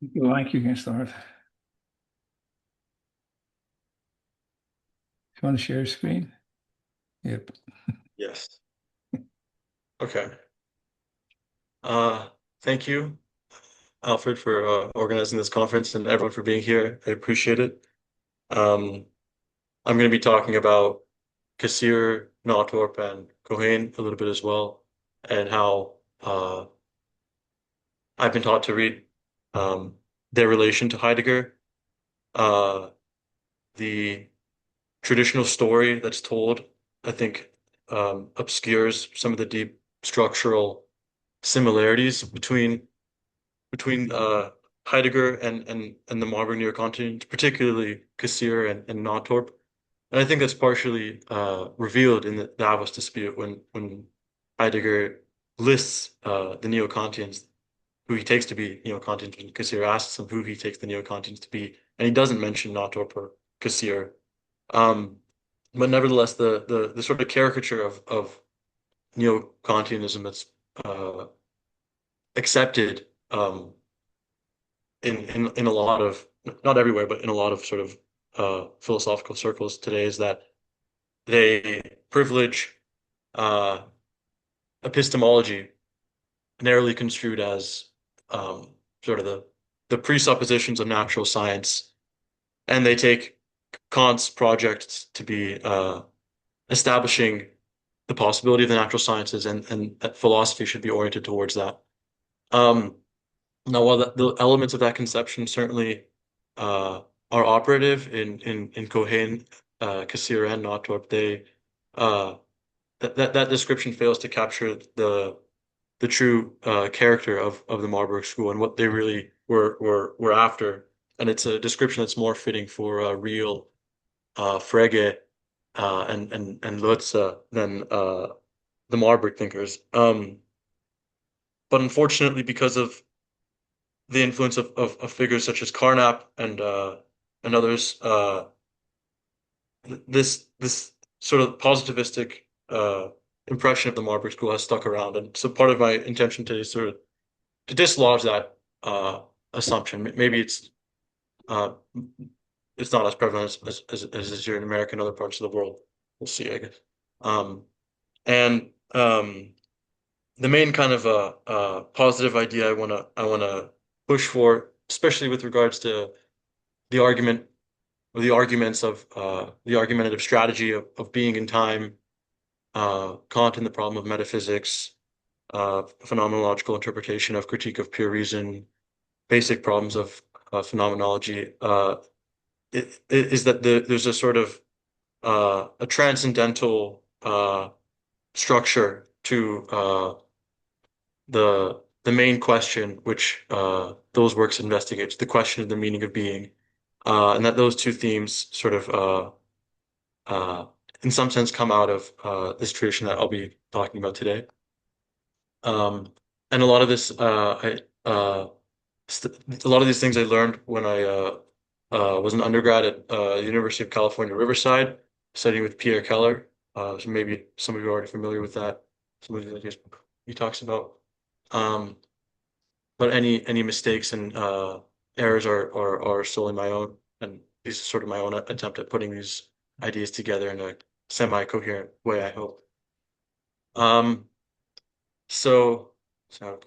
If you like, you can start. If you want to share your screen? Yep. Yes. Okay. Uh, Thank you, Alfred, for organizing this conference and everyone for being here. I appreciate it. Um, I'm going to be talking about Cassirer, Natorp, and Cohen a little bit as well, and how I've been taught to read um, their relation to Heidegger, uh, the traditional story that's told, I think, obscures some of the deep structural similarities between Heidegger and the Marburg neo-Kantians, particularly Cassirer and Natorp. And I think that's partially revealed in the Davos dispute when Heidegger lists the neo-Kantians, who he takes to be neo-Kantians, when Cassirer asks him who he takes the neo-Kantians to be, and he doesn't mention Natorp or Cassirer. Um, but nevertheless, the sort of caricature of neo-Kantianism that's uh, accepted in a lot of, not everywhere, but in a lot of sort of philosophical circles today, is that they privilege uh, epistemology, narrowly construed as sort of the presuppositions of natural science, and they take Kant's project to be establishing the possibility of the natural sciences, and that philosophy should be oriented towards that. Um, Now, while the elements of that conception certainly uh, are operative in Cohen, Cassirer, and Natorp, they uh, that description fails to capture the true character of the Marburg School and what they really were after. And it's a description that's more fitting for real Frege and Lutze than the Marburg thinkers. But unfortunately, because of the influence of figures such as Carnap and others, this sort of positivistic impression of the Marburg School has stuck around, and so part of my intention today is sort of to dislodge that assumption. Maybe uh, it's not as prevalent as is here in America and other parts of the world. We'll see, I guess. Um, and the main kind of positive idea I wanna push for, especially with regards to the argument or the arguments of the argumentative strategy of being in time, Kant and the problem of metaphysics, phenomenological interpretation of critique of pure reason, basic problems of phenomenology, is that there's a sort of a transcendental structure to the main question which those works investigates, the question of the meaning of being, and that those two themes sort of uh, in some sense come out of this tradition that I'll be talking about today. Um, and a lot of this, a lot of these things I learned when I was an undergrad at the University of California, Riverside, studying with Pierre Keller. So maybe some of you are already familiar with that. Some of the ideas he talks about. Um, but any mistakes and errors are solely my own, and this is sort of my own attempt at putting these ideas together in a semi-coherent way, I hope. Um, so to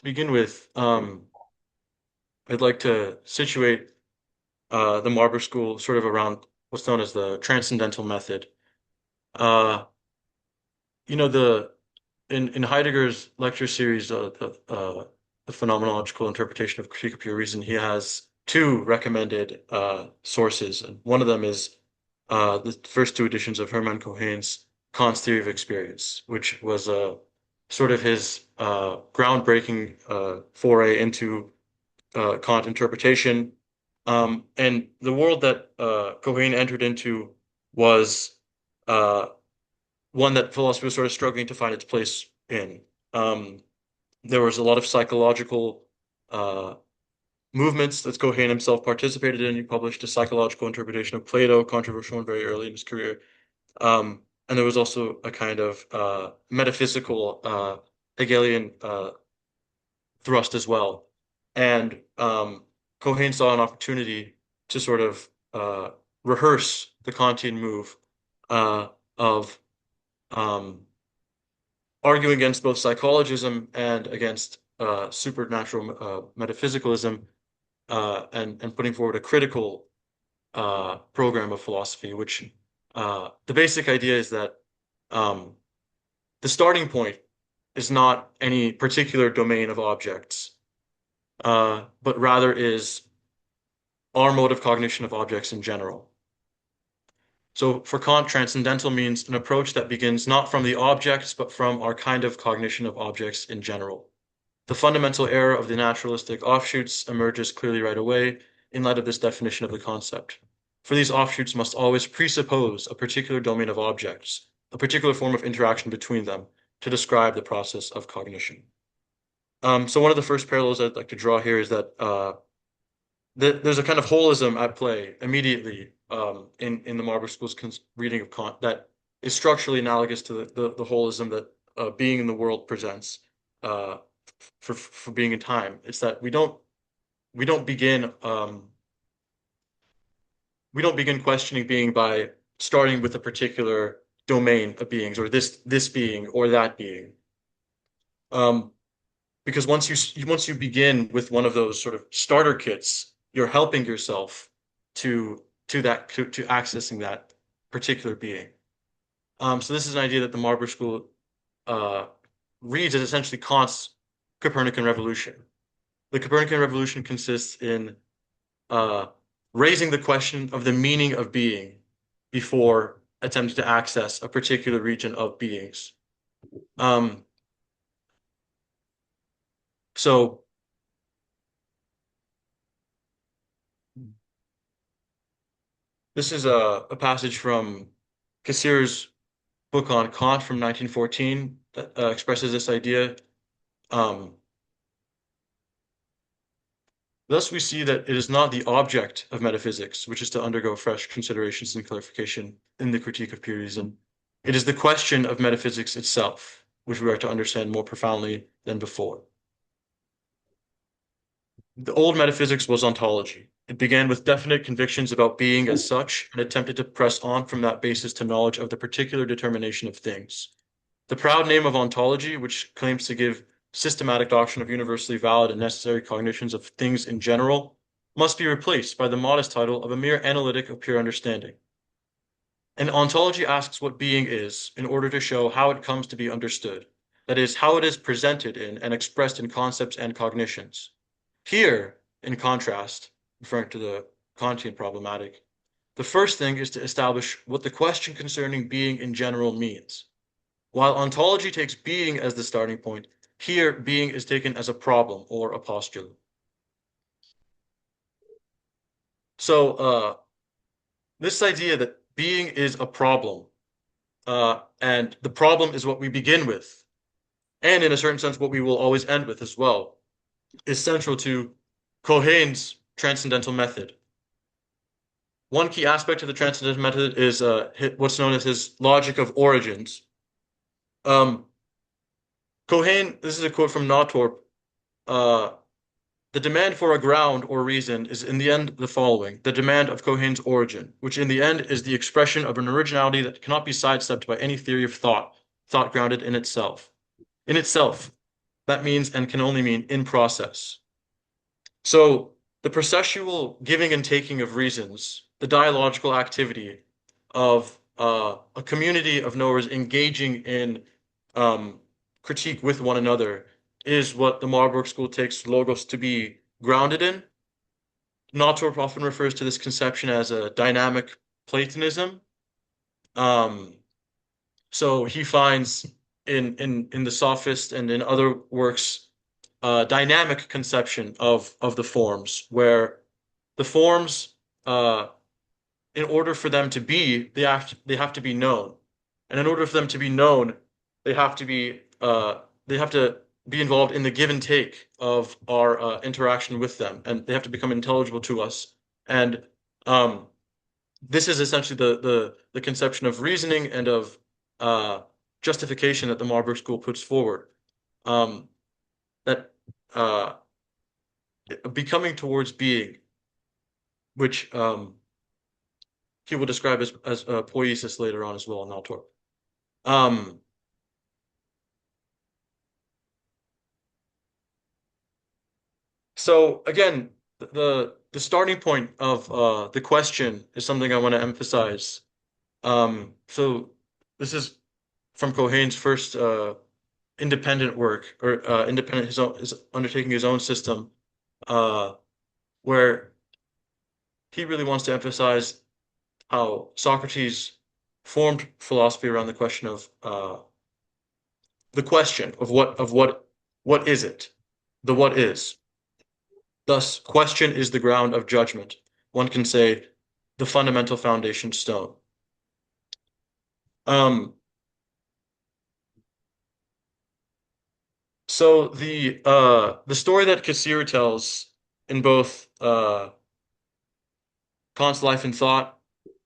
begin with, I'd like to situate the Marburg School sort of around what's known as the transcendental method. Uh, the in Heidegger's lecture series, the phenomenological interpretation of critique of pure reason, he has two recommended sources, and one of them is the first two editions of Hermann Cohen's Kant's Theory of Experience, which was sort of his groundbreaking foray into Kant interpretation. And the world that Cohen entered into was uh, one that philosophy was sort of struggling to find its place in. Um, there was a lot of psychological uh, movements that Cohen himself participated in. He published a psychological interpretation of Plato, controversial and very early in his career. And there was also a kind of metaphysical Hegelian thrust as well. And Cohen saw an opportunity to sort of rehearse the Kantian move of arguing against both psychologism and against supernatural metaphysicalism, and putting forward a critical program of philosophy, which the basic idea is that the starting point is not any particular domain of objects, but rather is our mode of cognition of objects in general. So for Kant, transcendental means an approach that begins not from the objects, but from our kind of cognition of objects in general. The fundamental error of the naturalistic offshoots emerges clearly right away in light of this definition of the concept. For these offshoots must always presuppose a particular domain of objects, a particular form of interaction between them, to describe the process of cognition. So one of the first parallels I'd like to draw here is that there's a kind of holism at play immediately in the Marburg School's reading of Kant that is structurally analogous to the holism that being in the world presents for being in time. It's that we don't begin questioning being by starting with a particular domain of beings, or this being or that being. Because once you begin with one of those sort of starter kits, you're helping yourself to accessing that particular being. So this is an idea that the Marburg School reads as essentially Kant's Copernican revolution. The Copernican revolution consists in raising the question of the meaning of being before attempting to access a particular region of beings. So this is a passage from Cassirer's book on Kant from 1914 that expresses this idea. Thus, we see that it is not the object of metaphysics, which is to undergo fresh considerations and clarification in the critique of pure reason. It is the question of metaphysics itself, which we are to understand more profoundly than before. The old metaphysics was ontology. It began with definite convictions about being as such and attempted to press on from that basis to knowledge of the particular determination of things. The proud name of ontology, which claims to give systematic doctrine of universally valid and necessary cognitions of things in general, must be replaced by the modest title of a mere analytic of pure understanding. And ontology asks what being is in order to show how it comes to be understood, that is, how it is presented in and expressed in concepts and cognitions. Here, in contrast, referring to the Kantian problematic, the first thing is to establish what the question concerning being in general means. While ontology takes being as the starting point, here being is taken as a problem or a postulate. So this idea that being is a problem, and the problem is what we begin with, and in a certain sense what we will always end with as well, is central to Cohen's transcendental method. One key aspect of the transcendental method is what's known as his logic of origins. Cohen, this is a quote from Natorp, the demand for a ground or reason is in the end the following: the demand of Cohen's origin, which in the end is the expression of an originality that cannot be sidestepped by any theory of thought grounded in itself. In itself, that means and can only mean in process. So the processual giving and taking of reasons, the dialogical activity of a community of knowers engaging in critique with one another, is what the Marburg School takes logos to be grounded in. Natorp often refers to this conception as a dynamic Platonism. So he finds in the Sophist and in other works dynamic conception of the forms, where the forms, in order for them to be, they have to be known, and in order for them to be known, they have to be involved in the give and take of our interaction with them, and they have to become intelligible to us. And this is essentially the conception of reasoning and of justification that the Marburg School puts forward. That uh, becoming towards being, which he will describe as poiesis later on as well in Natorp. Um, so again, the starting point of the question is something I want to emphasize. So this is from Cohen's first independent work, or independent is undertaking his own system, uh, where he really wants to emphasize how Socrates formed philosophy around the question of what is it, the what is. Thus, question is the ground of judgment. One can say the fundamental foundation stone. Um, so the story that Cassirer tells in both Kant's Life and Thought,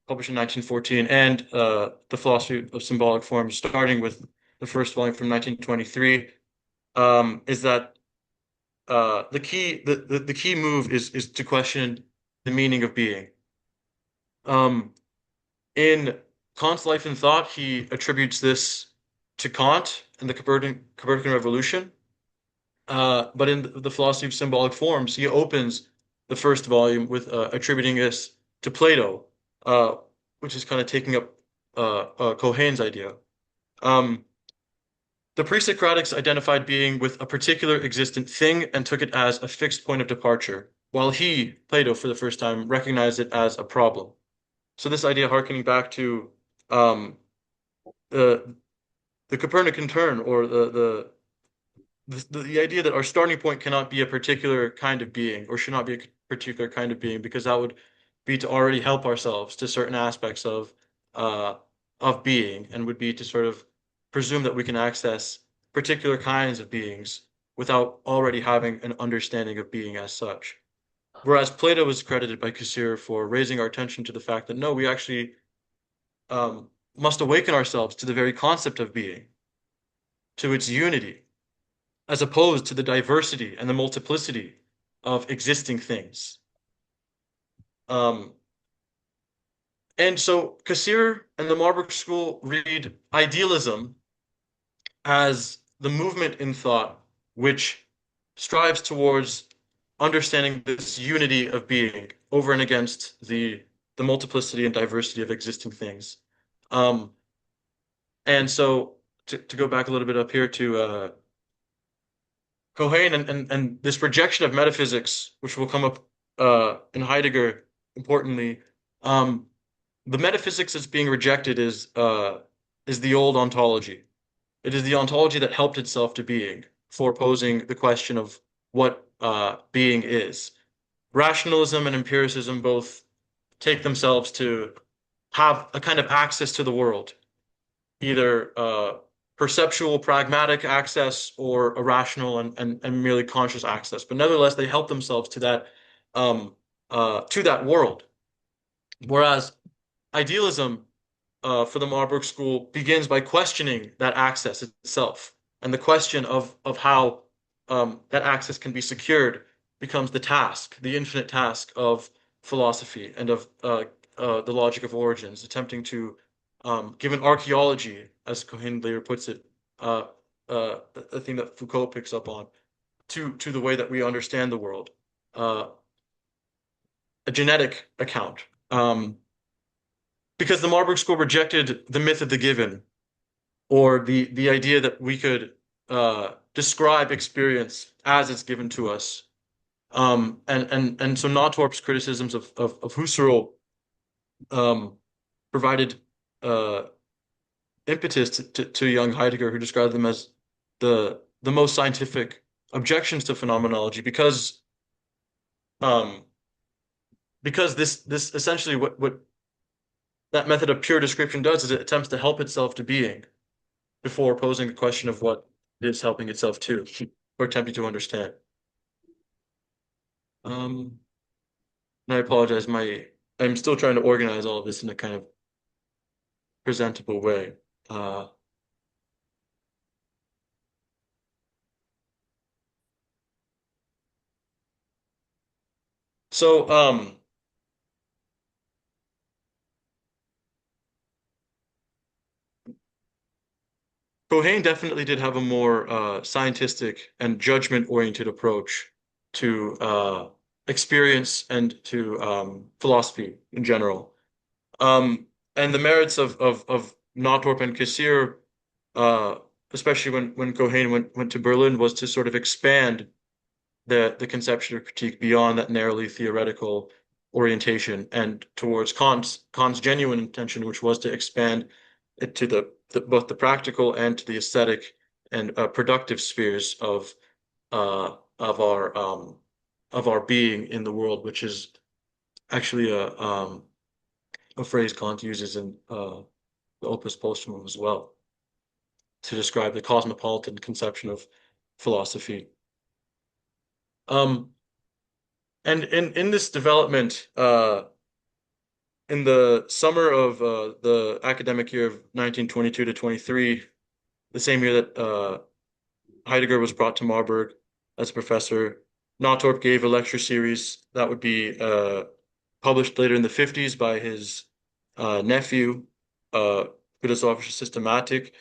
published in 1914, and The Philosophy of Symbolic Forms, starting with the first volume from 1923, is that the key move is to question the meaning of being. Um, in Kant's Life and Thought, he attributes this to Kant and the Copernican Revolution. But in the Philosophy of Symbolic Forms, he opens the first volume with attributing this to Plato, uh, which is kind of taking up Cohen's idea. Um, the pre-Socratics identified being with a particular existent thing and took it as a fixed point of departure, while he, Plato, for the first time, recognized it as a problem. So this idea, harkening back to um, the the Copernican turn, or the idea that our starting point cannot be a particular kind of being, or should not be a particular kind of being, because that would be to already help ourselves to certain aspects uh, of being, and would be to sort of presume that we can access particular kinds of beings without already having an understanding of being as such. Whereas Plato was credited by Cassirer for raising our attention to the fact that no, we actually must awaken ourselves to the very concept of being, to its unity, as opposed to the diversity and the multiplicity of existing things. Um, and so Cassirer and the Marburg School read idealism as the movement in thought which strives towards understanding this unity of being over and against the multiplicity and diversity of existing things. Um, and so to go back a little bit up here to Cohen and this rejection of metaphysics, which will come up in Heidegger importantly, um, the metaphysics that's being rejected is the old ontology. It is the ontology that helped itself to being for posing the question of what being is. Rationalism and empiricism both take themselves to have a kind of access to the world, either perceptual, pragmatic access or irrational and merely conscious access. But nevertheless, they help themselves to that world. Whereas idealism for the Marburg School begins by questioning that access itself, and the question of how that access can be secured becomes the task, the infinite task of philosophy and of the logic of origins, attempting to give an archaeology, as Cohen later puts it, uh, a thing that Foucault picks up on, to the way that we understand the world, uh, a genetic account. Because the Marburg School rejected the myth of the given, or the idea that we could describe experience as it's given to us. And so Nautorp's criticisms of Husserl um, provided uh, impetus to young Heidegger, who described them as the most scientific objections to phenomenology, um, because this essentially what that method of pure description does is it attempts to help itself to being before posing the question of what it is helping itself to, or attempting to understand. Um, and I apologize, I'm still trying to organize all of this in a kind of presentable way. Uh, So, Cohane definitely did have a more scientific and judgment-oriented approach to experience and to philosophy in general. And the merits of Natorp and Cassirer, uh, especially when Cohane went to Berlin, was to sort of expand the conception of critique beyond that narrowly theoretical orientation and towards Kant's genuine intention, which was to expand it to both the practical and to the aesthetic and productive spheres uh, of our um, of our being in the world, which is actually a phrase Kant uses in the Opus Postumum as well to describe the cosmopolitan conception of philosophy. Um, and in this development, in the summer of the academic year of 1922 to 23, the same year that Heidegger was brought to Marburg as a professor, Natorp gave a lecture series that would be published later in the 50s by his nephew, uh, Philosophische Systematik,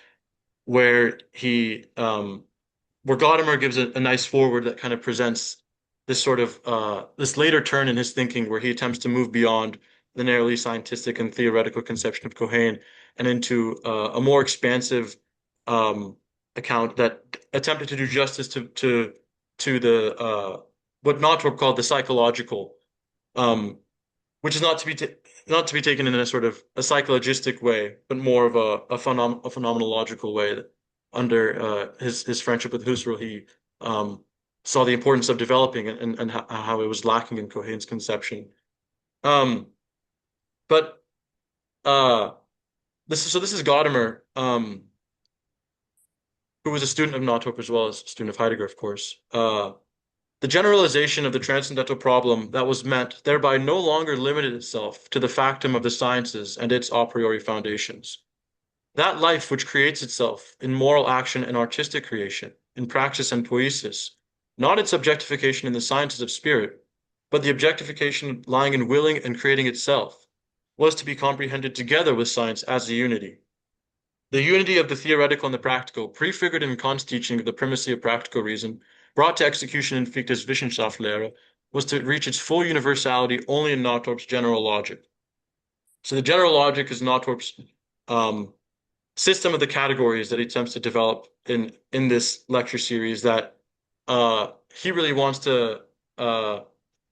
where where Gadamer gives a nice forward that kind of presents this sort of this later turn in his thinking where he attempts to move beyond the narrowly scientific and theoretical conception of Cohen and into a more expansive um, account that attempted to do justice to the what Northrop called the psychological, um, which is not to be taken in a sort of a psychologistic way, but more of a phenomenological way. That under his friendship with Husserl, he um, saw the importance of developing and how it was lacking in Cohen's conception. Um, but this is Gadamer, who was a student of Nauthoff as well as a student of Heidegger, of course. The generalization of the transcendental problem that was meant thereby no longer limited itself to the factum of the sciences and its a priori foundations. That life which creates itself in moral action and artistic creation, in praxis and poiesis, not its objectification in the sciences of spirit, but the objectification lying in willing and creating itself, was to be comprehended together with science as a unity. The unity of the theoretical and the practical, prefigured in Kant's teaching of the primacy of practical reason, brought to execution in Fichte's Wissenschaftslehre, was to reach its full universality only in Natorp's general logic. So the general logic is Natorp's um, system of the categories that he attempts to develop in this lecture series that he really wants to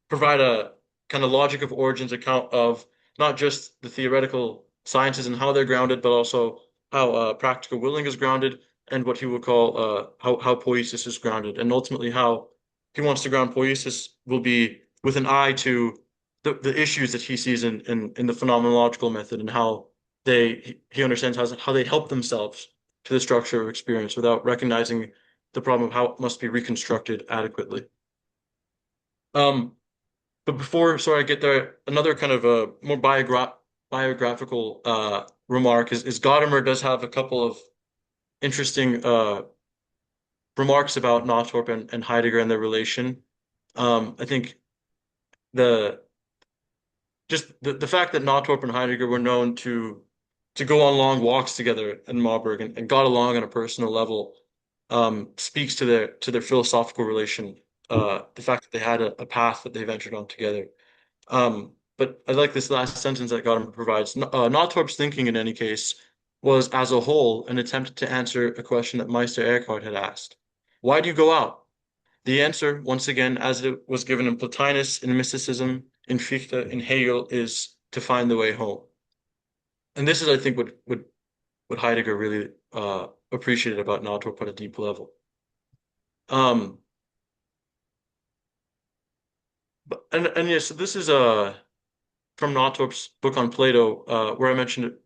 provide a kind of logic of origins account of not just the theoretical sciences and how they're grounded, but also how practical willing is grounded and what he would call how poiesis is grounded, and ultimately how he wants to ground poiesis will be with an eye to the issues that he sees in the phenomenological method and how he understands how they help themselves to the structure of experience without recognizing the problem of how it must be reconstructed adequately. Um, but sorry, I get there, another kind of a more biographical remark is Gadamer does have a couple of interesting remarks about Natorp and Heidegger and their relation. I think the the fact that Natorp and Heidegger were known to go on long walks together in Marburg and got along on a personal level speaks to their philosophical relation. The fact that they had a path that they ventured on together. But I like this last sentence that Gadamer provides. Natorp's thinking, in any case, was as a whole an attempt to answer a question that Meister Eckhart had asked. Why do you go out? The answer, once again, as it was given in Plotinus, in mysticism, in Fichte, in Hegel, is to find the way home. And this is, I think, what Heidegger really appreciated about Natorp at a deep level. Um, and yes, so this is from Natorp's book on Plato, where I mentioned it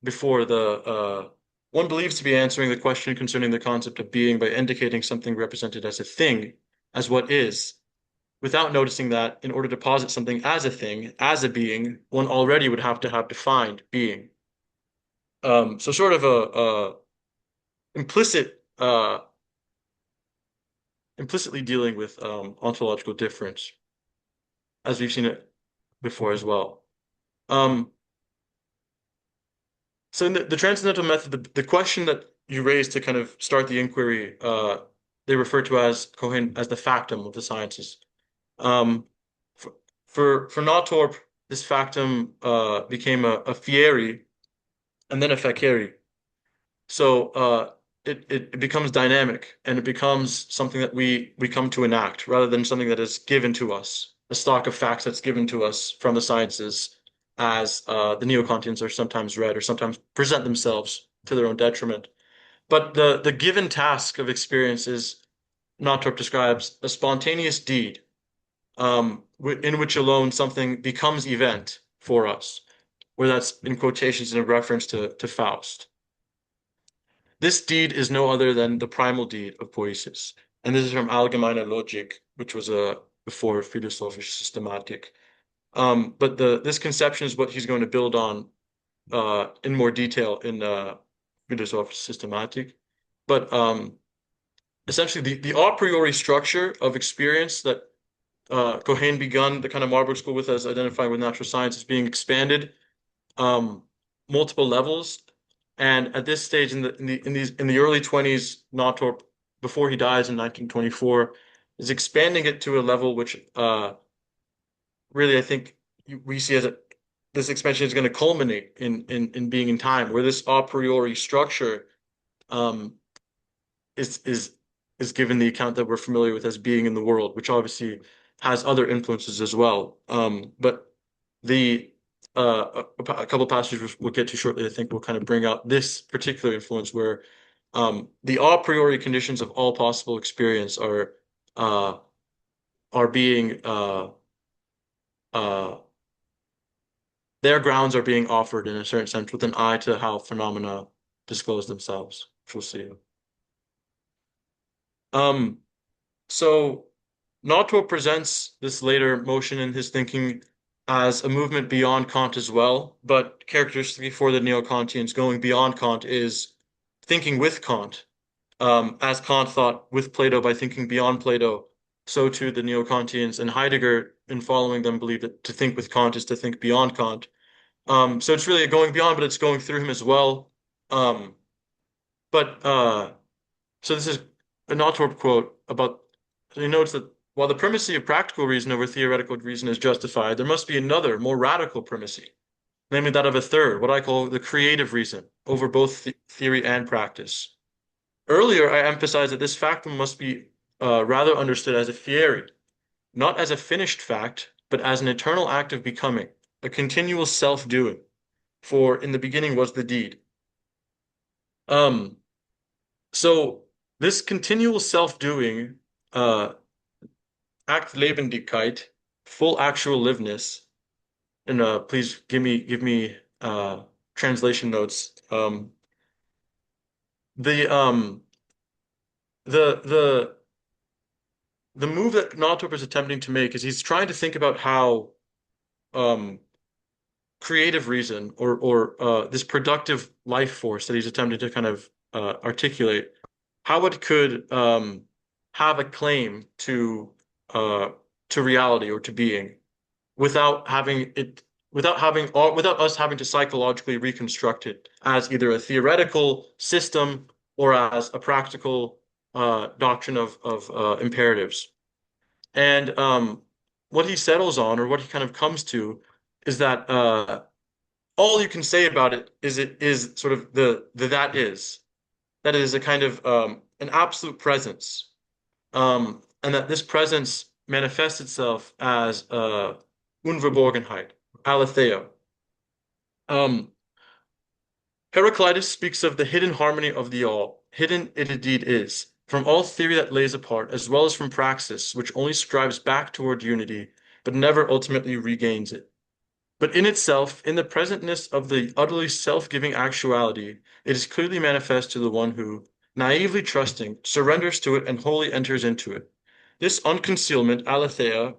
before. The one believes to be answering the question concerning the concept of being by indicating something represented as a thing, as what is, without noticing that in order to posit something as a thing, as a being, one already would have to have defined being. So sort of a implicit, implicitly dealing with ontological difference. as we've seen it before as well. Um, so in the transcendental method, the question that you raised to kind of start the inquiry, they refer to as Cohen as the factum of the sciences. Um, for for Natorp, this factum became a fieri and then a facere. So it becomes dynamic and it becomes something that we come to enact rather than something that is given to us, a stock of facts that's given to us from the sciences, as the neo-Kantians are sometimes read or sometimes present themselves to their own detriment. But the given task of experience is, Nautrup describes, a spontaneous deed, in which alone something becomes event for us, where that's in quotations in a reference to Faust. This deed is no other than the primal deed of poiesis. And this is from Allgemeine Logik, which was before philosophische Systematik. But this conception is what he's going to build on in more detail in philosophische Systematik. But essentially, the a priori structure of experience that Cohen begun the kind of Marburg School with, as identifying with natural science, is being expanded um, multiple levels. And at this stage, in the early 20s, Natorp, before he dies in 1924, is expanding it to a level which really I think we see as this expansion is going to culminate in being in time, where this a priori structure um, is is is given the account that we're familiar with as being in the world, which obviously has other influences as well. But the a couple passages we'll get to shortly, I think, will kind of bring out this particular influence where the a priori conditions of all possible experience uh, are being uh, their grounds are being offered in a certain sense with an eye to how phenomena disclose themselves, which we'll see. Um, so Nato presents this later motion in his thinking as a movement beyond Kant as well, but characteristically for the Neo-Kantians, going beyond Kant is thinking with Kant. As Kant thought with Plato by thinking beyond Plato, so too the Neo-Kantians and Heidegger, in following them, believe that to think with Kant is to think beyond Kant. So it's really going beyond, but it's going through him as well. Um, but so this is a Natorp quote about, he notes that while the primacy of practical reason over theoretical reason is justified, there must be another, more radical primacy, namely that of a third, what I call the creative reason, over both theory and practice. Earlier, I emphasized that this factum must be rather understood as a fieri, not as a finished fact, but as an eternal act of becoming, a continual self-doing, for in the beginning was the deed. Um, so this continual self-doing, Act Lebendigkeit, full actual liveness, and please give me translation notes. The um the the the move that Nautrup is attempting to make is he's trying to think about how um creative reason or this productive life force that he's attempting to kind of articulate, how it could have a claim uh, to reality or to being without having it without us having to psychologically reconstruct it as either a theoretical system or as a practical doctrine of imperatives. And what he settles on, or what he kind of comes to, is that all you can say about it is sort of the that is a kind of an absolute presence, and that this presence manifests itself as Unverborgenheit, Aletheia. Um, Heraclitus speaks of the hidden harmony of the all, hidden it indeed is, from all theory that lays apart, as well as from praxis, which only strives back toward unity, but never ultimately regains it. But in itself, in the presentness of the utterly self-giving actuality, it is clearly manifest to the one who, naively trusting, surrenders to it and wholly enters into it. This unconcealment, Aletheia,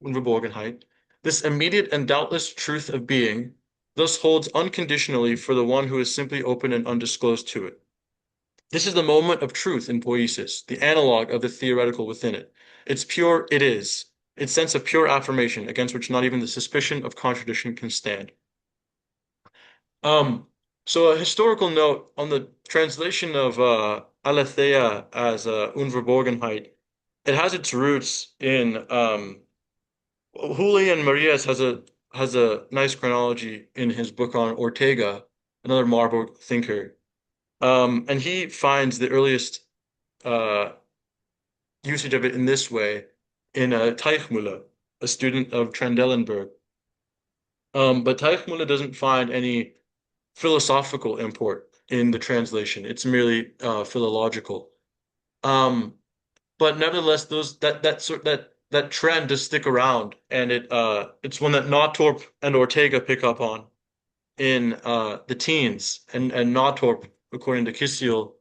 Unverborgenheit, this immediate and doubtless truth of being, thus holds unconditionally for the one who is simply open and undisclosed to it. This is the moment of truth in poiesis, the analog of the theoretical within it. It's pure it is, its sense of pure affirmation against which not even the suspicion of contradiction can stand. Um, so a historical note on the translation of Aletheia as Unverborgenheit. It has its roots in Julian Marias has a nice chronology in his book on Ortega, another Marburg thinker. And he finds the earliest uh, usage of it in this way in Teichmüller, a student of Trendelenburg. But Teichmüller doesn't find any philosophical import in the translation. It's merely philological. Um, but nevertheless, that trend does stick around, and it's one that Natorp and Ortega pick up on in the teens, and Natorp, according to Kissiel,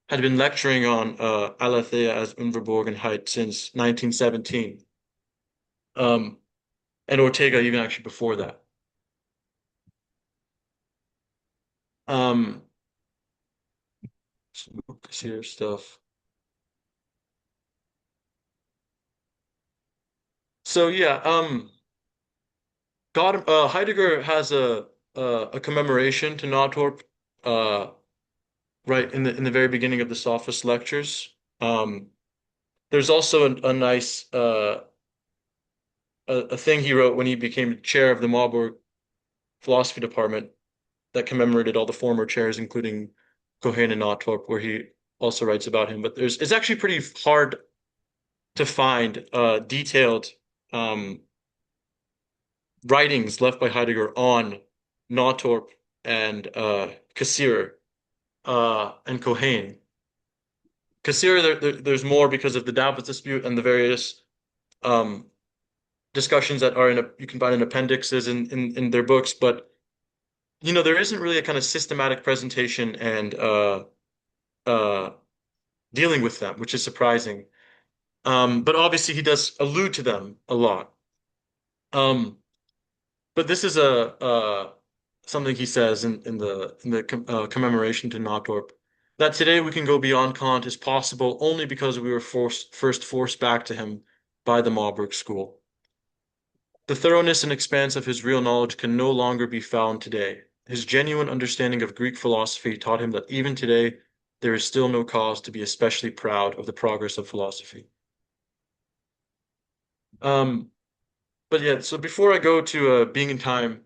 had been lecturing on Aletheia as Unverborgenheit since 1917, um, and Ortega even actually before that. Um, some Cassirer stuff. So yeah, God, Heidegger has a commemoration to Natorp, uh, right in the very beginning of the Sophist lectures. Um, there's also a nice a thing he wrote when he became chair of the Marburg philosophy department that commemorated all the former chairs, including Cohen and Natorp, where he also writes about him. But it's actually pretty hard to find detailed um, writings left by Heidegger on Natorp and Cassirer and Cohen. Cassirer, there's more because of the Davos dispute and the various um, discussions that are you can find in appendixes in their books, but there isn't really a kind of systematic presentation and uh, dealing with them, which is surprising. But obviously he does allude to them a lot. Um, but this is a something he says in the commemoration to Natorp, that today we can go beyond Kant is possible only because we were first forced back to him by the Marburg School. The thoroughness and expanse of his real knowledge can no longer be found today. His genuine understanding of Greek philosophy taught him that even today there is still no cause to be especially proud of the progress of philosophy. Um, but yeah, so before I go to being in time,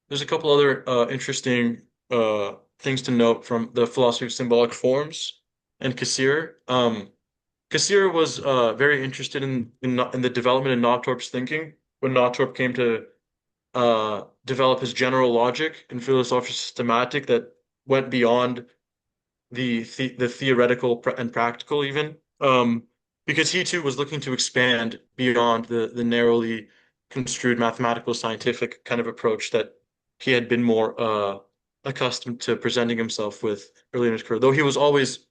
there's a couple other interesting things to note from the philosophy of symbolic forms and Cassirer. Cassirer was very interested in the development of Natorp's thinking when Natorp came to develop his general logic and philosophical systematic that went beyond the theoretical and practical even, because he too was looking to expand beyond the narrowly construed mathematical scientific kind of approach that he had been more accustomed to presenting himself with early in his career, though he was always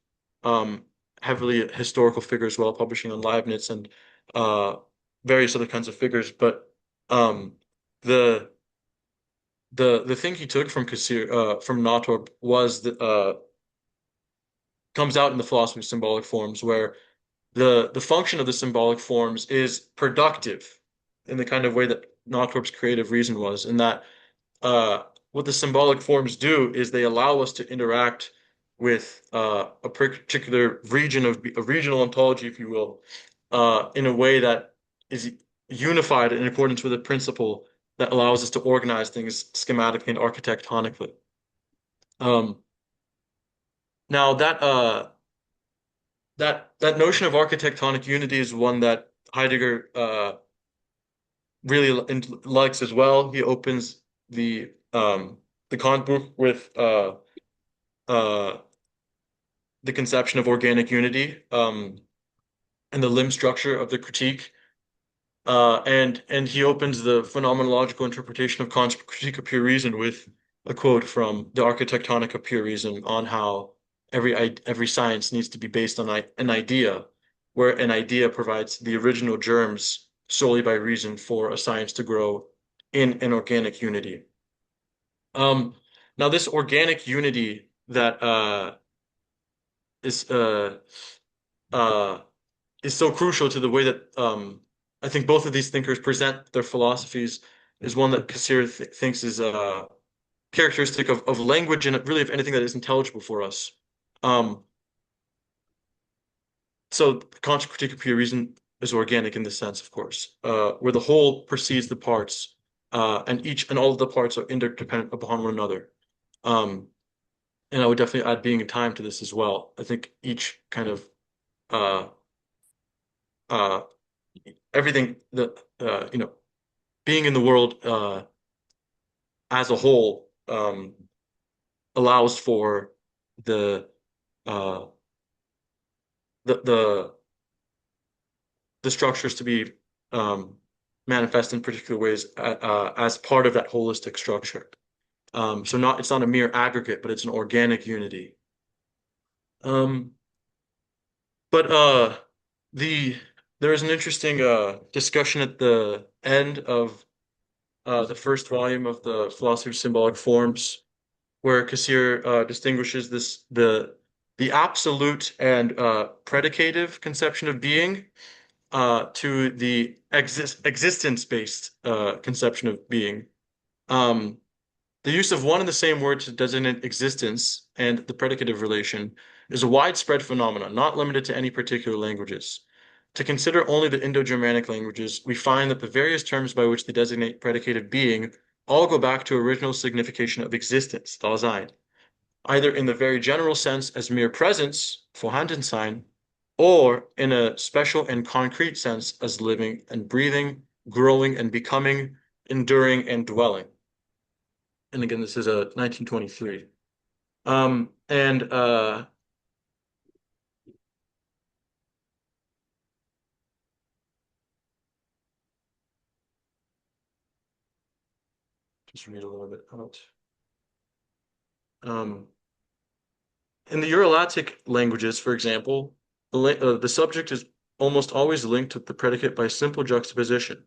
um, heavily a historical figure as well, publishing on Leibniz and uh, various other kinds of figures. But um, the the thing he took from from Natorp was comes out in the philosophy of symbolic forms, where the function of the symbolic forms is productive in the kind of way that Natorp's creative reason was, and that what the symbolic forms do is they allow us to interact with a particular region of a regional ontology, if you will, in a way that is unified in accordance with a principle that allows us to organize things schematically and architectonically. Um, now that notion of architectonic unity is one that Heidegger really likes as well. He opens the Kant book with uh, the conception of organic unity and the limb structure of the critique. And he opens the phenomenological interpretation of Kant's Critique of Pure Reason with a quote from the Architectonic of Pure Reason on how every science needs to be based on an idea, where an idea provides the original germs solely by reason for a science to grow in an organic unity. Um, Now this organic unity that is uh, is so crucial to the way that I think both of these thinkers present their philosophies is one that Cassirer thinks is characteristic of language and really of anything that is intelligible for us. Um, so the conscious critique of pure reason is organic in this sense, of course, where the whole precedes the parts, and each and all of the parts are interdependent upon one another. Um, and I would definitely add being and time to this as well. I think each kind of uh, uh, everything that being in the world as a whole allows for the uh, the the structures to be manifest in particular ways as part of that holistic structure. So it's not a mere aggregate, but it's an organic unity. Um, but the there is an interesting discussion at the end of the first volume of the Philosophy of Symbolic Forms, where Cassirer distinguishes the absolute and predicative conception of being to the existence-based conception of being. Um, the use of one and the same word to designate existence and the predicative relation is a widespread phenomenon, not limited to any particular languages. To consider only the Indo-Germanic languages, we find that the various terms by which they designate predicative being all go back to original signification of existence, Dasein, either in the very general sense as mere presence, Vorhandensein, or in a special and concrete sense as living and breathing, growing and becoming, enduring and dwelling. And again, this is a 1923. And just read a little bit out. Um, in the Uralatic languages, for example, the subject is almost always linked with the predicate by simple juxtaposition,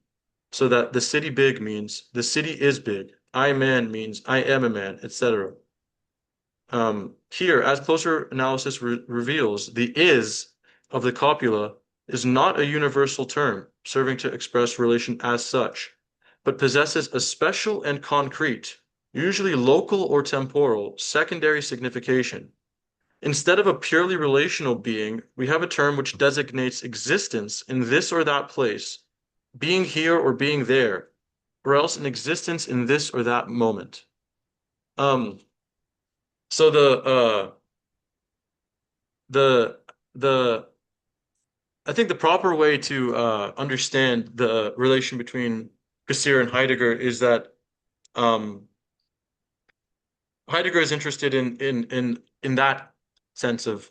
so that the city big means the city is big, I man means I am a man, etc. Here, as closer analysis reveals, the is of the copula is not a universal term serving to express relation as such, but possesses a special and concrete, usually local or temporal, secondary signification. Instead of a purely relational being, we have a term which designates existence in this or that place, being here or being there, or else an existence in this or that moment. Um, so the the I think the proper way to understand the relation between Cassirer and Heidegger is that um, Heidegger is interested in that sense of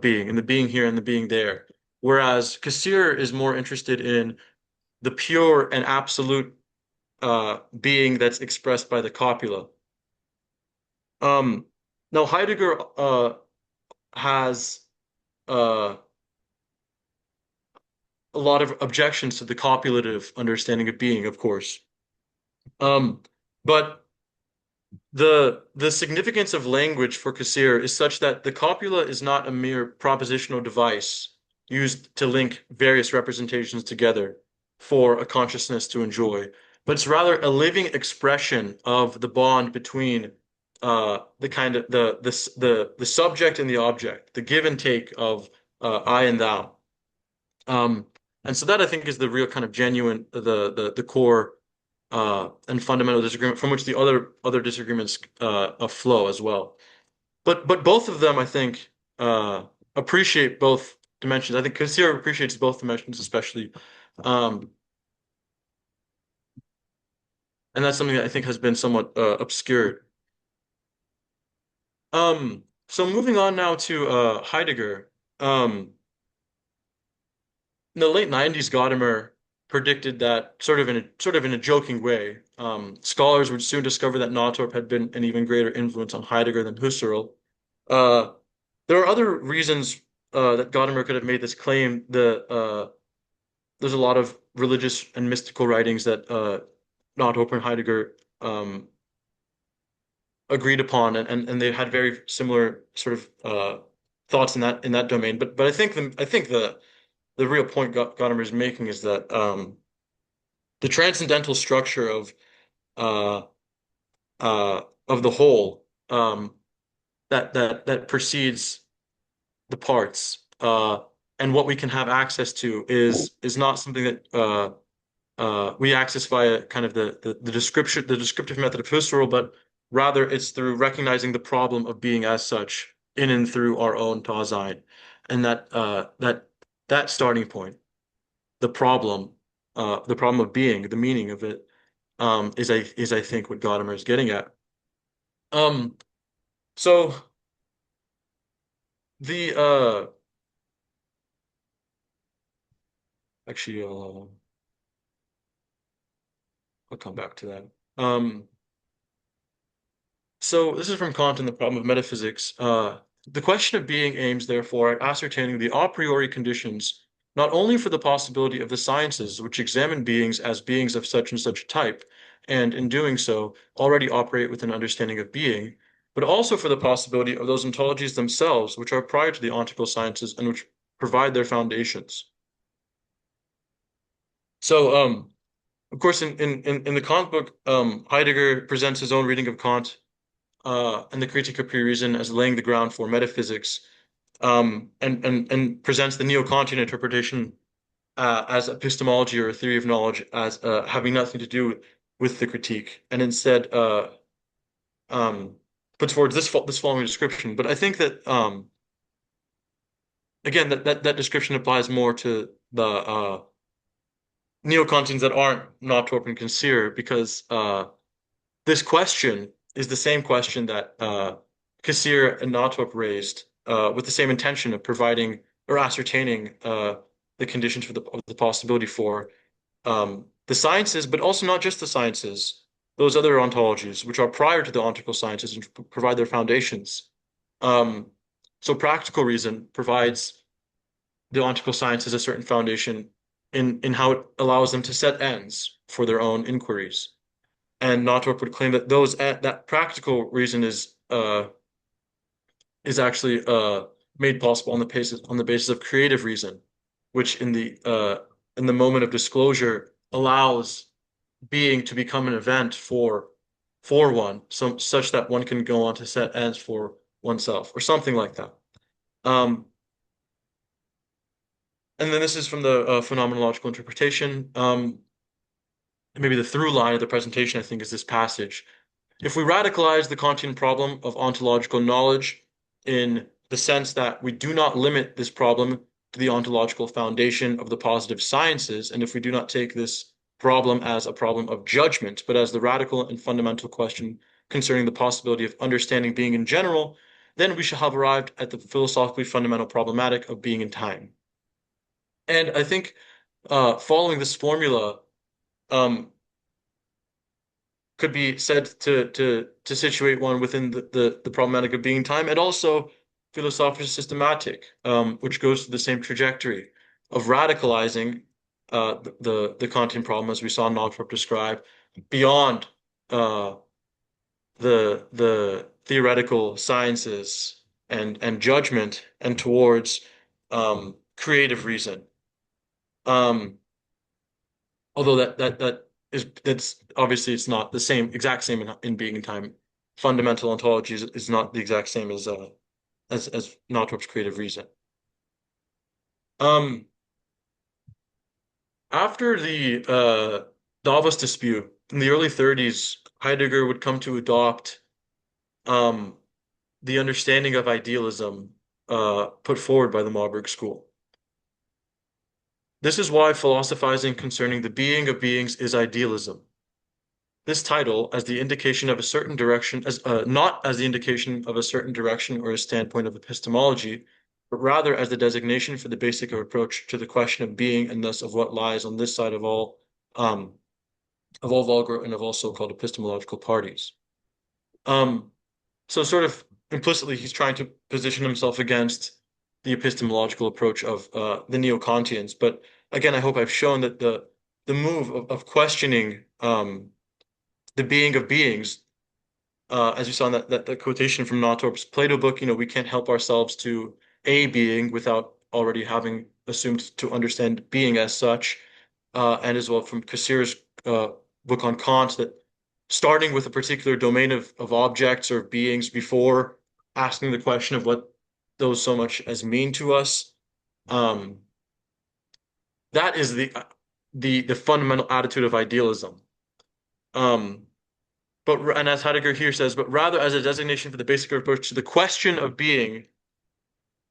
being, in the being here and the being there, whereas Cassirer is more interested in the pure and absolute being that's expressed by the copula. Um, Now Heidegger has uh, a lot of objections to the copulative understanding of being, of course. Um, but the significance of language for Cassirer is such that the copula is not a mere propositional device used to link various representations together for a consciousness to enjoy, but it's rather a living expression of the bond between the kind of the subject and the object, the give and take of I and thou. Um, and so that I think is the real kind of genuine the core and fundamental disagreement from which the other disagreements flow as well. But both of them I think appreciate both dimensions. I think Cassirer appreciates both dimensions especially, um, and that's something that I think has been somewhat obscured. So moving on now to Heidegger. In the late 90s, Gadamer predicted that sort of in a joking way, scholars would soon discover that Natorp had been an even greater influence on Heidegger than Husserl. Uh, there are other reasons that Gadamer could have made this claim. There's a lot of religious and mystical writings that Natorp and Heidegger agreed upon, and they had very similar sort of thoughts in that domain. But I think the the real point Gadamer is making is that the transcendental structure uh, of the whole that precedes the parts and what we can have access to is not something that we access via kind of the descriptive method of Husserl, but rather it's through recognizing the problem of being as such in and through our own Dasein, and that starting point, the problem of being, the meaning of it, is I think what Gadamer is getting at. Um, so the actually I'll come back to that. So this is from Kant in The Problem of Metaphysics. The question of being aims, therefore, at ascertaining the a priori conditions, not only for the possibility of the sciences, which examine beings as beings of such and such a type, and in doing so, already operate with an understanding of being, but also for the possibility of those ontologies themselves, which are prior to the ontical sciences and which provide their foundations. So, of course, in the Kant book, Heidegger presents his own reading of Kant and the Critique of Pure Reason as laying the ground for metaphysics, and presents the neo-Kantian interpretation as epistemology or a theory of knowledge as having nothing to do with the critique, and instead um, puts forward this following description. But I think that again that description applies more to the neo-Kantians that aren't Natorp and Cassirer, because this question is the same question that Cassirer and Natorp raised with the same intention of providing or ascertaining the conditions for the possibility for the sciences, but also not just the sciences, those other ontologies which are prior to the ontical sciences and provide their foundations. Um, so practical reason provides the ontical sciences a certain foundation in how it allows them to set ends for their own inquiries. And Natorp would claim that that practical reason is actually made possible on the basis of creative reason, which in the moment of disclosure allows being to become an event for one, such that one can go on to set ends for oneself or something like that. Um, and then this is from the phenomenological interpretation. Maybe the through line of the presentation, I think, is this passage. If we radicalize the Kantian problem of ontological knowledge in the sense that we do not limit this problem to the ontological foundation of the positive sciences, and if we do not take this problem as a problem of judgment, but as the radical and fundamental question concerning the possibility of understanding being in general, then we shall have arrived at the philosophically fundamental problematic of being in time. And I think following this formula, um, could be said to situate one within the problematic of being in time, and also philosophical systematic, which goes through the same trajectory of radicalizing the Kantian problem, as we saw Nauthrop describe, beyond uh, the theoretical sciences and judgment, and towards creative reason. Um, Although that's obviously it's not the exact same in being in time. Fundamental ontology is not the exact same as Northrop's creative reason. Um, After the Davos dispute in the early 30s, Heidegger would come to adopt um, the understanding of idealism put forward by the Marburg School. This is why philosophizing concerning the being of beings is idealism. This title, as the indication of a certain direction, as not as the indication of a certain direction or a standpoint of epistemology, but rather as the designation for the basic approach to the question of being, and thus of what lies on this side of all vulgar and of all so-called epistemological parties. Um, so sort of implicitly, he's trying to position himself against the epistemological approach of the neo-Kantians. But again, I hope I've shown that the move of questioning the being of beings, as you saw in that quotation from Nautorp's Plato book, we can't help ourselves to a being without already having assumed to understand being as such, and as well from Cassirer's book on Kant, that starting with a particular domain of objects or beings before asking the question of what those so much as mean to us, um, that is the fundamental attitude of idealism. Um, and as Heidegger here says, but rather as a designation for the basic approach to the question of being,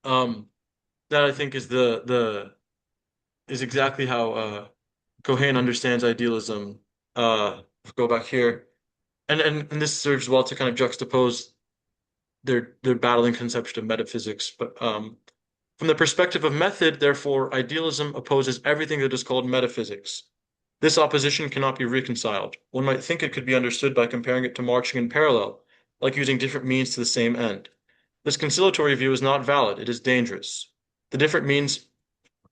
um, that I think is the is exactly how Cohen understands idealism. Go back here, and this serves well to kind of juxtapose their battling conception of metaphysics. But from the perspective of method, therefore, idealism opposes everything that is called metaphysics. This opposition cannot be reconciled. One might think it could be understood by comparing it to marching in parallel, like using different means to the same end. This conciliatory view is not valid. It is dangerous. The different means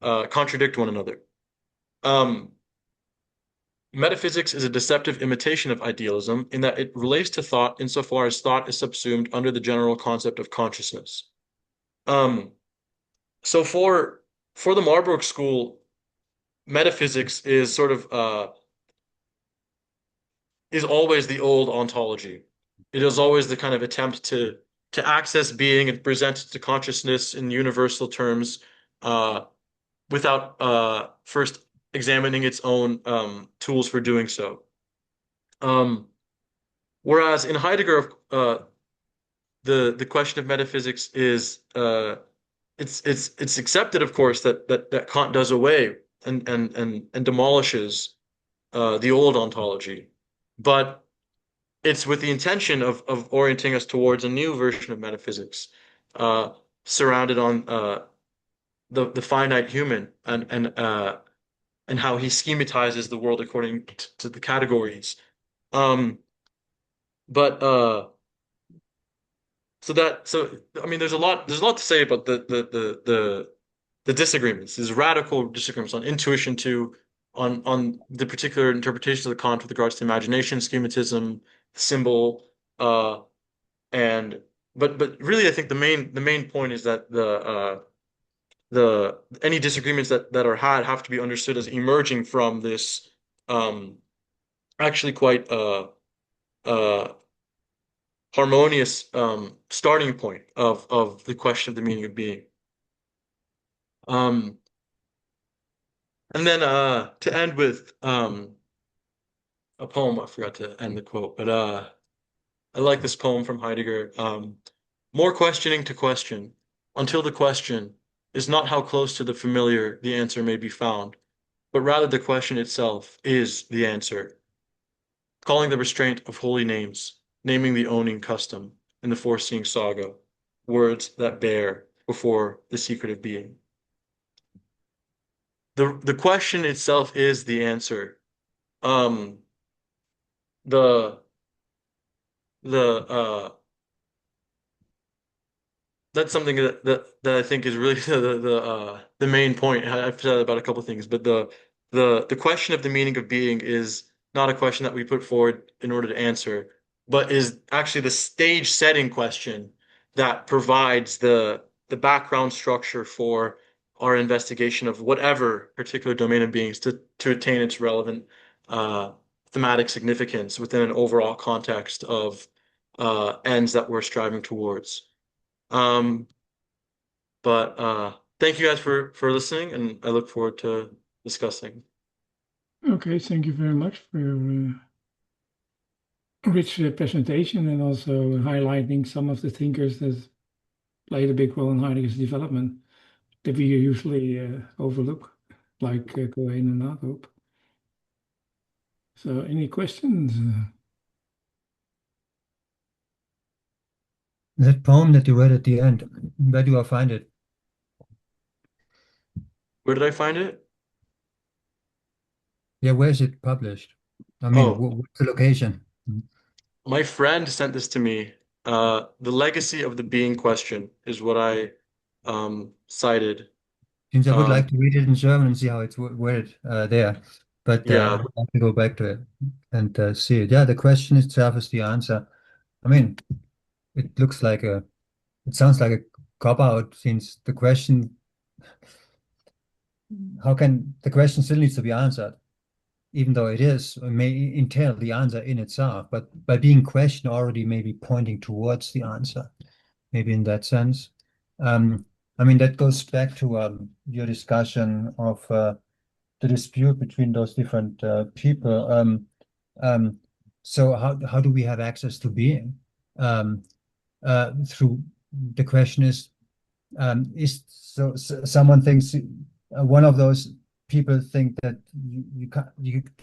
contradict one another. Um, Metaphysics is a deceptive imitation of idealism in that it relates to thought insofar as thought is subsumed under the general concept of consciousness. Um, so for the Marburg School, metaphysics is sort of is always the old ontology. It is always the kind of attempt to access being and present it to consciousness in universal terms, uh, without first examining its own tools for doing so. Um, Whereas in Heidegger, the question of metaphysics is it's accepted, of course, that Kant does away and demolishes the old ontology, but it's with the intention of orienting us towards a new version of metaphysics, uh, surrounded on the finite human and how he schematizes the world according to the categories. Um, but so I mean, there's a lot to say about the disagreements, these radical disagreements on intuition too, on the particular interpretations of the Kant with regards to imagination, schematism, symbol, uh, and but really, I think the main point is that the any disagreements that are had have to be understood as emerging from this um, actually quite uh, harmonious starting point of the question of the meaning of being. Um, and then to end with a poem. I forgot to end the quote, but I like this poem from Heidegger. More questioning to question, until the question is not how close to the familiar the answer may be found, but rather the question itself is the answer. Calling the restraint of holy names, naming the owning custom, in the foreseeing saga, words that bear before the secret of being. The question itself is the answer. Um, the the that's something that I think is really the main point. I've said about a couple of things, but the question of the meaning of being is not a question that we put forward in order to answer, but is actually the stage setting question that provides the background structure for our investigation of whatever particular domain of beings to attain its relevant uh, thematic significance within an overall context of ends that we're striving towards. Um, but thank you guys for listening, and I look forward to discussing. Okay, thank you very much for your rich presentation and also highlighting some of the thinkers that played a big role in Heidegger's development that we usually overlook, like Cohen and Natorp. So, any questions? That poem that you read at the end, where do I find it? Where did I find it? Yeah, where is it published? I mean, Oh, what's the location? my friend sent this to me. The legacy of the being question is what I cited. Since I would Um, like to read it in German and see how it's worded there, but I yeah, would like to go back to it and see it. Yeah, the question itself is the answer. I mean, it looks like it sounds like a cop out since the question how can the question still needs to be answered, even though it is may entail the answer in itself, but by being questioned already maybe pointing towards the answer, maybe in that sense. I mean, that goes back to your discussion of the dispute between those different people. So how do we have access to being? Through the question is someone thinks one of those people think that you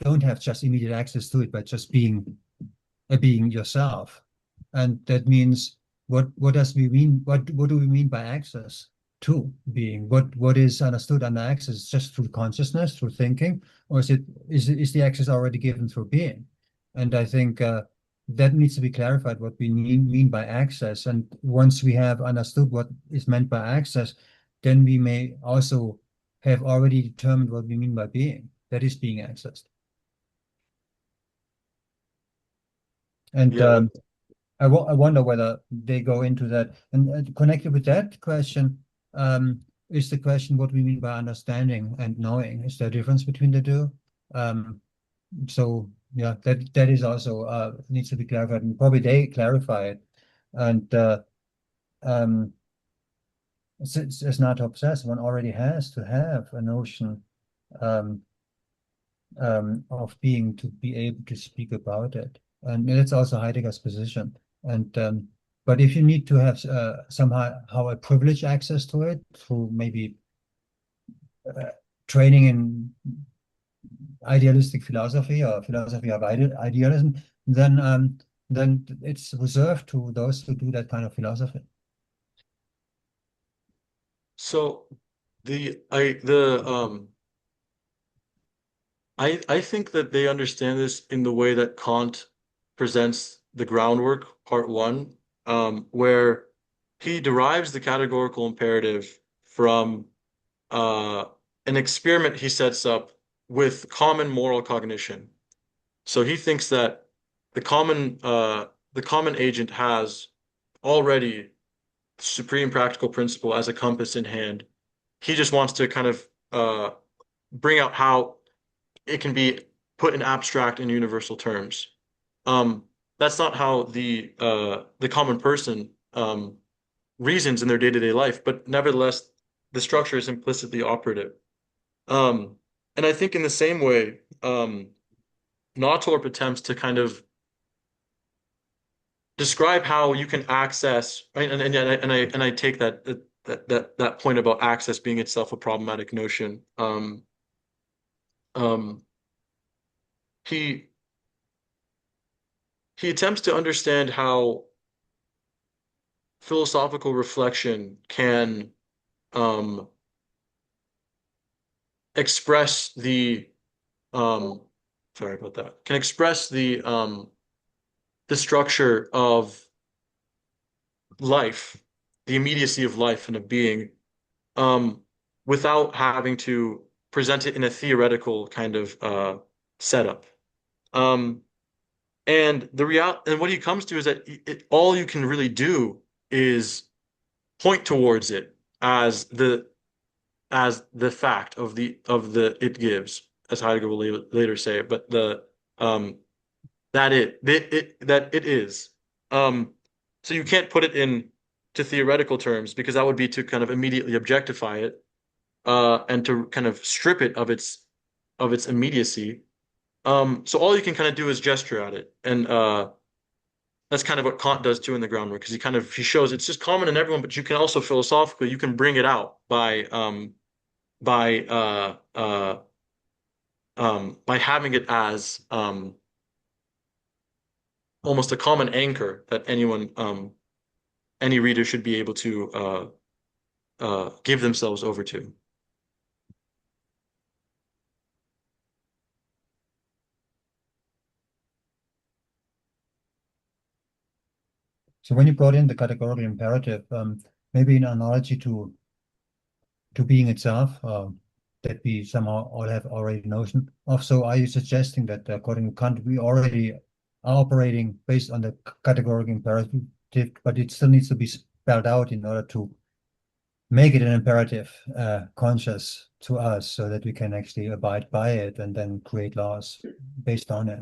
don't have just immediate access to it, but just being yourself, and that means what does we mean? What do we mean by access to being? What is understood under access? Just through consciousness, through thinking, or is the access already given through being? And I think that needs to be clarified what we mean by access. And once we have understood what is meant by access, then we may also have already determined what we mean by being, that is being accessed. And Yeah. I wonder whether they go into that. And connected with that question is the question what we mean by understanding and knowing. Is there a difference between the two? So yeah, that is also needs to be clarified, and probably they clarify it. And since as Natorp says, one already has to have a notion of being to be able to speak about it, and that's also Heidegger's position. And but if you need to have somehow a privileged access to it through maybe training in idealistic philosophy or philosophy of idealism, then it's reserved to those who do that kind of philosophy. So I think that they understand this in the way that Kant presents the groundwork, part one, where he derives the categorical imperative from an experiment he sets up with common moral cognition. So he thinks that the common agent has already the supreme practical principle as a compass in hand. He just wants to kind of bring out how it can be put in abstract and universal terms. That's not how the common person reasons in their day-to-day life, but nevertheless, the structure is implicitly operative. And I think in the same way, Natorp attempts to kind of describe how you can access, right? And I take that point about access being itself a problematic notion. Um, he attempts to understand how philosophical reflection can express the sorry about that, can express the structure of life, the immediacy of life and of being, without having to present it in a theoretical kind of setup. And what he comes to is that all you can really do is point towards it as the fact of the it gives, as Heidegger will later say, but that it is. So you can't put it in to theoretical terms because that would be to kind of immediately objectify it, and to kind of strip it of its immediacy. So all you can kind of do is gesture at it, and that's kind of what Kant does too in the groundwork, because he shows it's just common in everyone, but you can also philosophically you can bring it out by having it as almost a common anchor that any reader should be able to give themselves over to. So when you brought in the categorical imperative, maybe an analogy to being itself, that we somehow all have already notion of. So are you suggesting that according to Kant, we already are operating based on the categorical imperative, but it still needs to be spelled out in order to make it an imperative conscious to us so that we can actually abide by it and then create laws based on it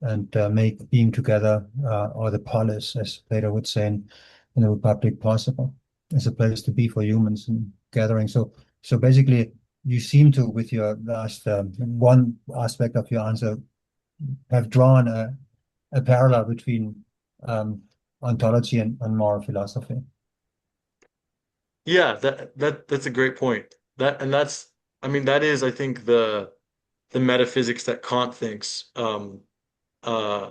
and make being together or the polis, as Plato would say in the Republic, possible. It's a place to be for humans and gathering. So basically, you seem to, with your last one aspect of your answer, have drawn a parallel between ontology and moral philosophy. Yeah, that's a great point. I mean, that is, I think, the metaphysics that Kant thinks uh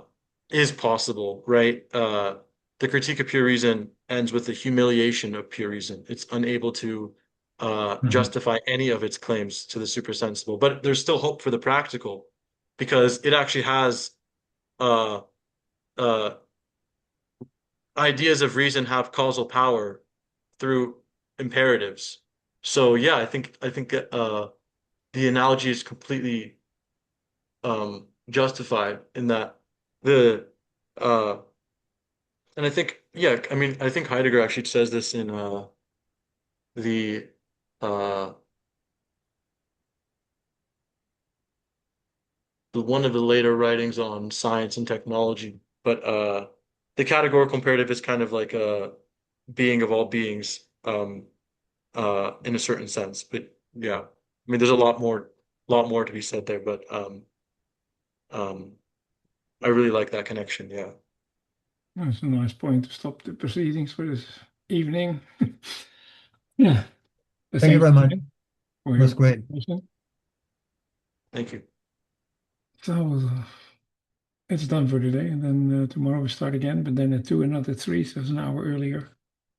is possible, right? The Critique of Pure Reason ends with the humiliation of pure reason. It's unable to justify any of its claims to the supersensible, but there's still hope for the practical because it actually has uh uh ideas of reason have causal power through imperatives. So yeah, I think the analogy is completely justified in that the uh and I think yeah, I mean I think Heidegger actually says this in the uh one of the later writings on science and technology. But the categorical imperative is kind of like a being of all beings in a certain sense. But yeah, I mean there's a lot more to be said there, but um I really like that connection, yeah. That's a nice point to stop the proceedings for this evening. Yeah. Thank you very much. For It your was great. participation. Thank you. So it's done for today, and then tomorrow we start again, but then at 2 and not at 3, so it's an hour earlier.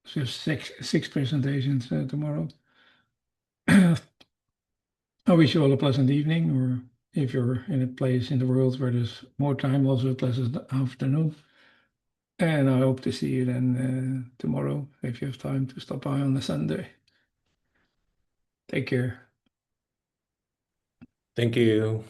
So six presentations tomorrow. I wish you all a pleasant evening, or if you're in a place in the world where there's more time, also a pleasant afternoon. And I hope to see you then tomorrow if you have time to stop by on a Sunday. Take care. Thank you.